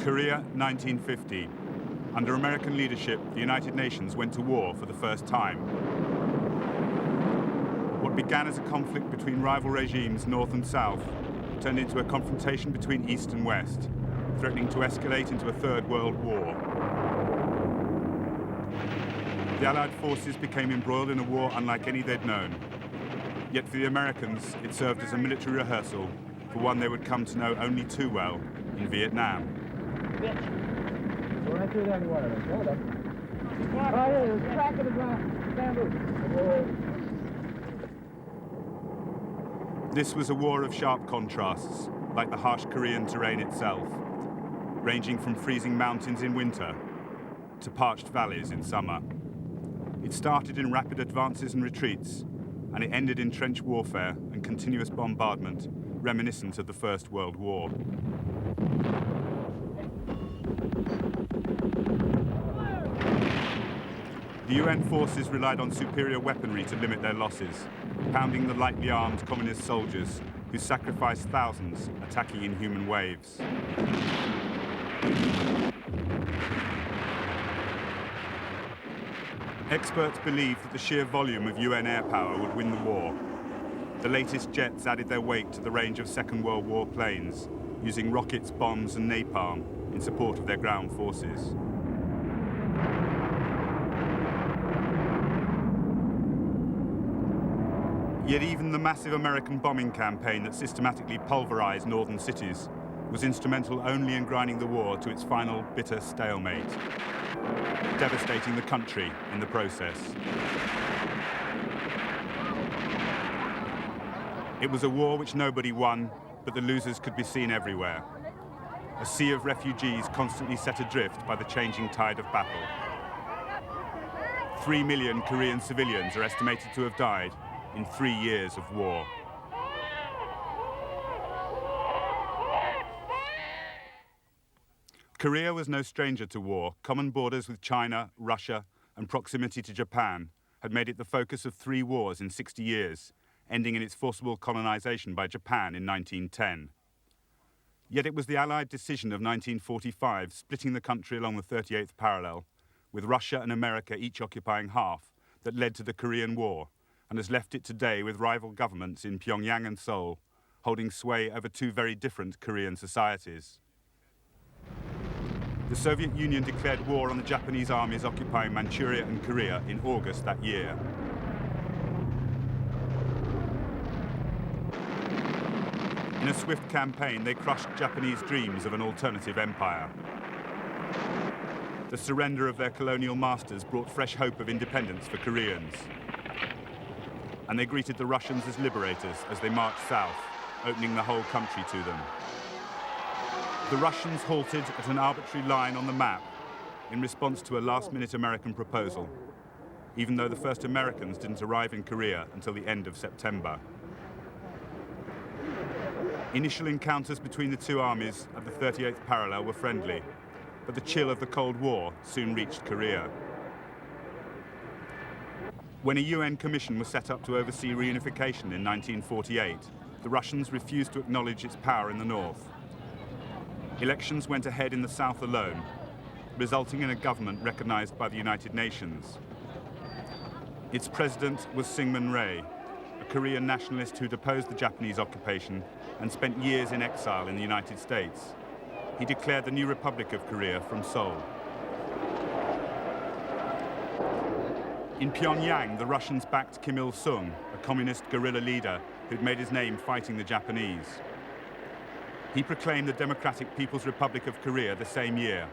Korea, 1950. Under American leadership, the United Nations went to war for the first time. What began as a conflict between rival regimes, North and South, turned into a confrontation between East and West, threatening to escalate into a Third World War. The Allied forces became embroiled in a war unlike any they'd known. Yet for the Americans, it served as a military rehearsal for one they would come to know only too well in Vietnam. Right through that water. Hold up. Right here, there's a crack in the ground. Bamboo. This was a war of sharp contrasts, like the harsh Korean terrain itself, ranging from freezing mountains in winter to parched valleys in summer. It started in rapid advances and retreats, and it ended in trench warfare and continuous bombardment, reminiscent of the First World War. The UN forces relied on superior weaponry to limit their losses, pounding the lightly armed communist soldiers who sacrificed thousands, attacking in human waves. Experts believed that the sheer volume of UN air power would win the war. The latest jets added their weight to the range of Second World War planes, using rockets, bombs and napalm in support of their ground forces. Yet even the massive American bombing campaign that systematically pulverized northern cities was instrumental only in grinding the war to its final bitter stalemate, devastating the country in the process. It was a war which nobody won, but the losers could be seen everywhere. A sea of refugees constantly set adrift by the changing tide of battle. 3 million Korean civilians are estimated to have died in 3 years of war. Korea was no stranger to war. Common borders with China, Russia, and proximity to Japan had made it the focus of 3 wars in 60 years, ending in its forcible colonization by Japan in 1910. Yet it was the Allied decision of 1945, splitting the country along the 38th parallel, with Russia and America each occupying half, that led to the Korean War, and has left it today with rival governments in Pyongyang and Seoul, holding sway over 2 very different Korean societies. The Soviet Union declared war on the Japanese armies occupying Manchuria and Korea in August that year. In a swift campaign, they crushed Japanese dreams of an alternative empire. The surrender of their colonial masters brought fresh hope of independence for Koreans. And they greeted the Russians as liberators as they marched south, opening the whole country to them. The Russians halted at an arbitrary line on the map in response to a last-minute American proposal, even though the first Americans didn't arrive in Korea until the end of September. Initial encounters between the 2 armies at the 38th parallel were friendly, but the chill of the Cold War soon reached Korea. When a UN commission was set up to oversee reunification in 1948, the Russians refused to acknowledge its power in the north. Elections went ahead in the south alone, resulting in a government recognized by the United Nations. Its president was Syngman Rhee, a Korean nationalist who'd opposed the Japanese occupation and spent years in exile in the United States. He declared the new Republic of Korea from Seoul. In Pyongyang, the Russians backed Kim Il-sung, a communist guerrilla leader who'd made his name fighting the Japanese. He proclaimed the Democratic People's Republic of Korea the same year.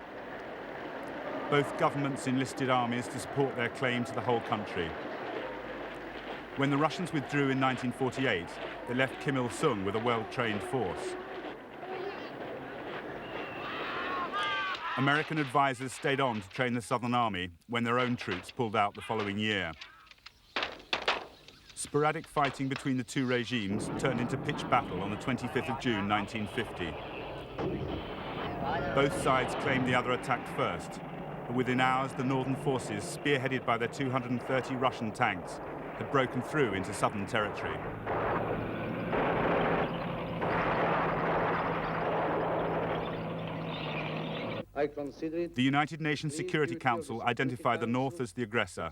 Both governments enlisted armies to support their claim to the whole country. When the Russians withdrew in 1948, they left Kim Il-sung with a well-trained force. American advisors stayed on to train the Southern Army when their own troops pulled out the following year. Sporadic fighting between the 2 regimes turned into pitched battle on the 25th of June 1950. Both sides claimed the other attacked first, but within hours the northern forces, spearheaded by their 230 Russian tanks, had broken through into southern territory. I consider it The United Nations Security Council identified the North as the aggressor.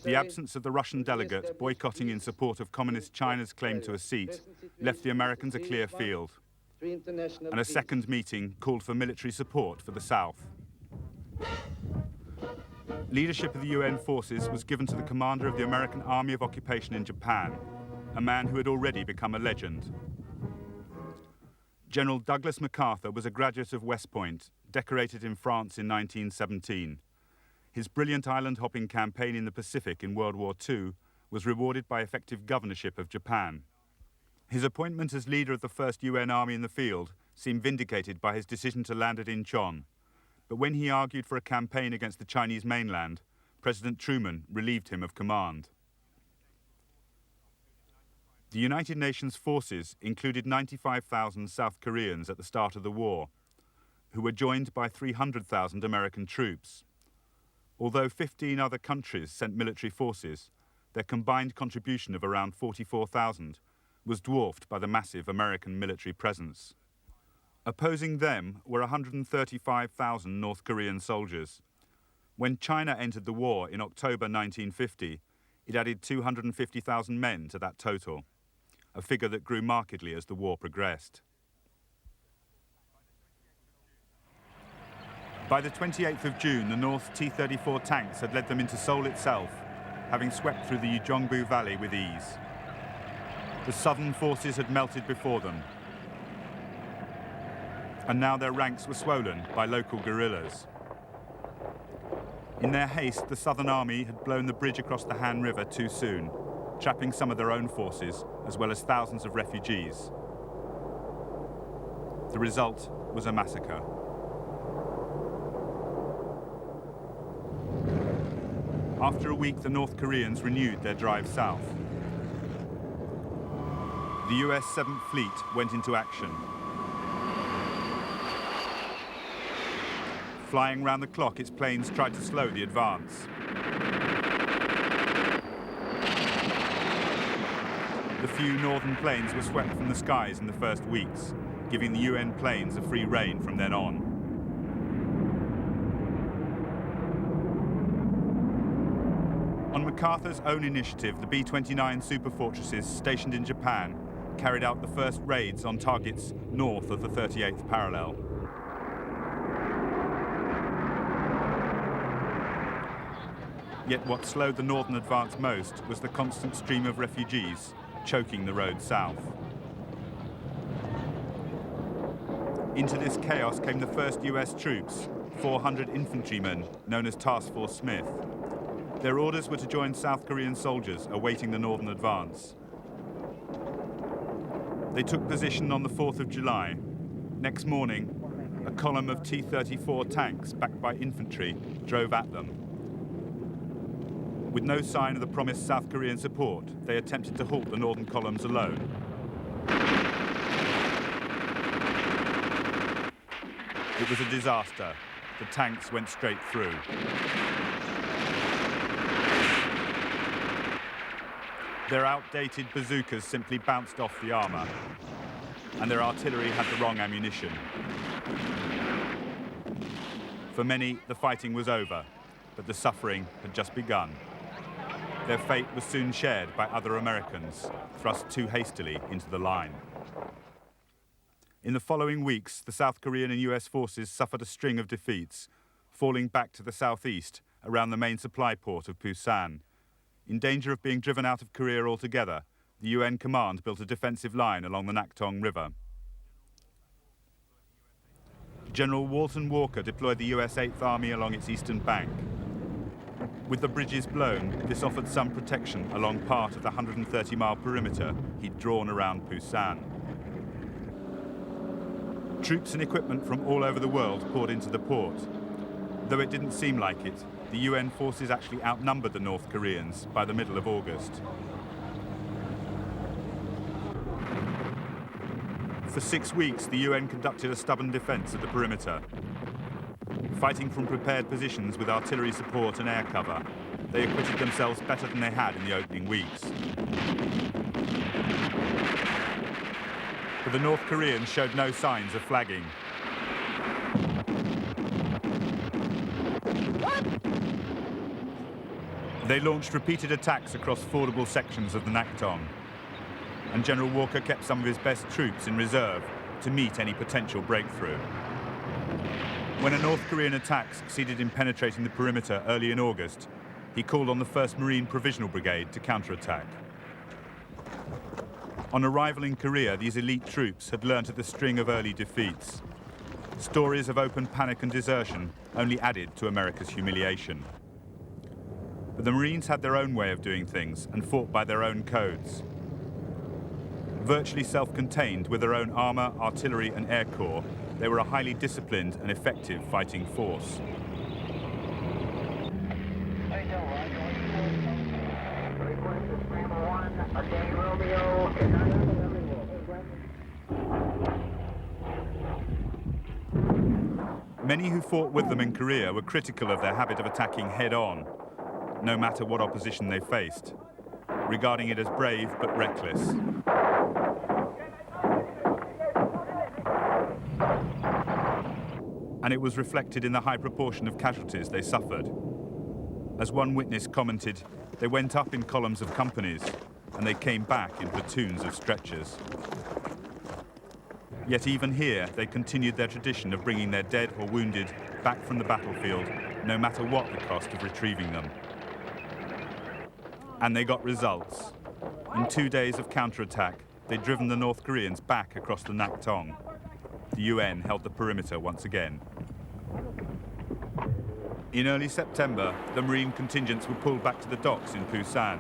The absence of the Russian delegate boycotting in support of Communist China's claim to a seat left the Americans a clear field, and a second meeting called for military support for the South. Leadership of the UN forces was given to the commander of the American Army of Occupation in Japan, a man who had already become a legend. General Douglas MacArthur was a graduate of West Point, decorated in France in 1917. His brilliant island-hopping campaign in the Pacific in World War II was rewarded by effective governorship of Japan. His appointment as leader of the first UN army in the field seemed vindicated by his decision to land at Incheon. But when he argued for a campaign against the Chinese mainland, President Truman relieved him of command. The United Nations forces included 95,000 South Koreans at the start of the war, who were joined by 300,000 American troops. Although 15 other countries sent military forces, their combined contribution of around 44,000 was dwarfed by the massive American military presence. Opposing them were 135,000 North Korean soldiers. When China entered the war in October 1950, it added 250,000 men to that total, a figure that grew markedly as the war progressed. By the 28th of June, the North T-34 tanks had led them into Seoul itself, having swept through the Ujeongbu Valley with ease. The southern forces had melted before them, and now their ranks were swollen by local guerrillas. In their haste, the Southern Army had blown the bridge across the Han River too soon, trapping some of their own forces, as well as thousands of refugees. The result was a massacre. After a week, the North Koreans renewed their drive south. The US 7th Fleet went into action. Flying round the clock, its planes tried to slow the advance. The few northern planes were swept from the skies in the first weeks, giving the UN planes a free rein from then on. On MacArthur's own initiative, the B-29 superfortresses stationed in Japan carried out the first raids on targets north of the 38th parallel. Yet what slowed the northern advance most was the constant stream of refugees choking the road south. Into this chaos came the first US troops, 400 infantrymen known as Task Force Smith. Their orders were to join South Korean soldiers awaiting the northern advance. They took position on the 4th of July. Next morning, a column of T-34 tanks backed by infantry drove at them. With no sign of the promised South Korean support, they attempted to halt the northern columns alone. It was a disaster. The tanks went straight through. Their outdated bazookas simply bounced off the armor, and their artillery had the wrong ammunition. For many, the fighting was over, but the suffering had just begun. Their fate was soon shared by other Americans, thrust too hastily into the line. In the following weeks, the South Korean and US forces suffered a string of defeats, falling back to the southeast around the main supply port of Busan. In danger of being driven out of Korea altogether, the UN command built a defensive line along the Nakhtong River. General Walton Walker deployed the US 8th Army along its eastern bank. With the bridges blown, this offered some protection along part of the 130-mile perimeter he'd drawn around Busan. Troops and equipment from all over the world poured into the port. Though it didn't seem like it, the UN forces actually outnumbered the North Koreans by the middle of August. For 6 weeks, the UN conducted a stubborn defense of the perimeter. Fighting from prepared positions with artillery support and air cover, they acquitted themselves better than they had in the opening weeks. But the North Koreans showed no signs of flagging. They launched repeated attacks across fordable sections of the Nakhtong, and General Walker kept some of his best troops in reserve to meet any potential breakthrough. When a North Korean attack succeeded in penetrating the perimeter early in August, he called on the 1st Marine Provisional Brigade to counterattack. On arrival in Korea, these elite troops had learnt of the string of early defeats. Stories of open panic and desertion only added to America's humiliation. But the Marines had their own way of doing things and fought by their own codes. Virtually self-contained with their own armour, artillery and air corps, they were a highly disciplined and effective fighting force. Many who fought with them in Korea were critical of their habit of attacking head-on, no matter what opposition they faced, regarding it as brave but reckless. And it was reflected in the high proportion of casualties they suffered. As one witness commented, they went up in columns of companies, and they came back in platoons of stretchers. Yet even here, they continued their tradition of bringing their dead or wounded back from the battlefield, no matter what the cost of retrieving them. And they got results. In 2 days of counterattack, they'd driven the North Koreans back across the Nakhtong. The UN held the perimeter once again. In early September, the Marine contingents were pulled back to the docks in Busan.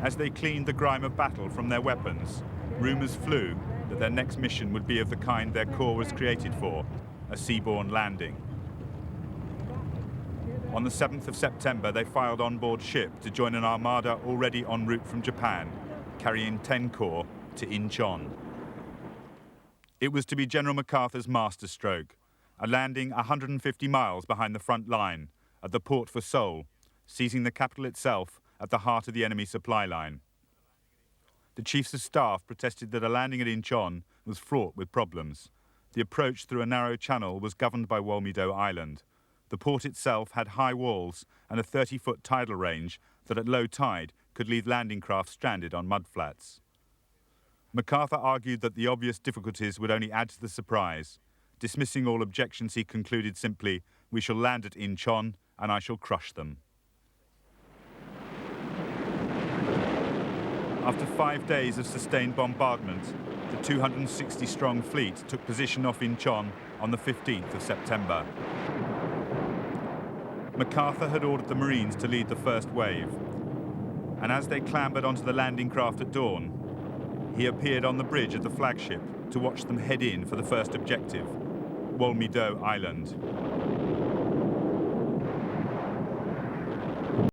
As they cleaned the grime of battle from their weapons, rumours flew that their next mission would be of the kind their corps was created for, a seaborne landing. On the 7th of September, they filed on board ship to join an armada already en route from Japan, carrying 10 corps to Incheon. It was to be General MacArthur's masterstroke, a landing 150 miles behind the front line, at the port for Seoul, seizing the capital itself at the heart of the enemy supply line. The chiefs of staff protested that a landing at Incheon was fraught with problems. The approach through a narrow channel was governed by Wolmi-do Island. The port itself had high walls and a 30-foot tidal range that at low tide could leave landing craft stranded on mudflats. MacArthur argued that the obvious difficulties would only add to the surprise. Dismissing all objections, he concluded simply, "We shall land at Incheon and I shall crush them." After 5 days of sustained bombardment, the 260-strong fleet took position off Incheon on the 15th of September. MacArthur had ordered the Marines to lead the first wave, and as they clambered onto the landing craft at dawn, he appeared on the bridge of the flagship to watch them head in for the first objective, Wolmi-do Island.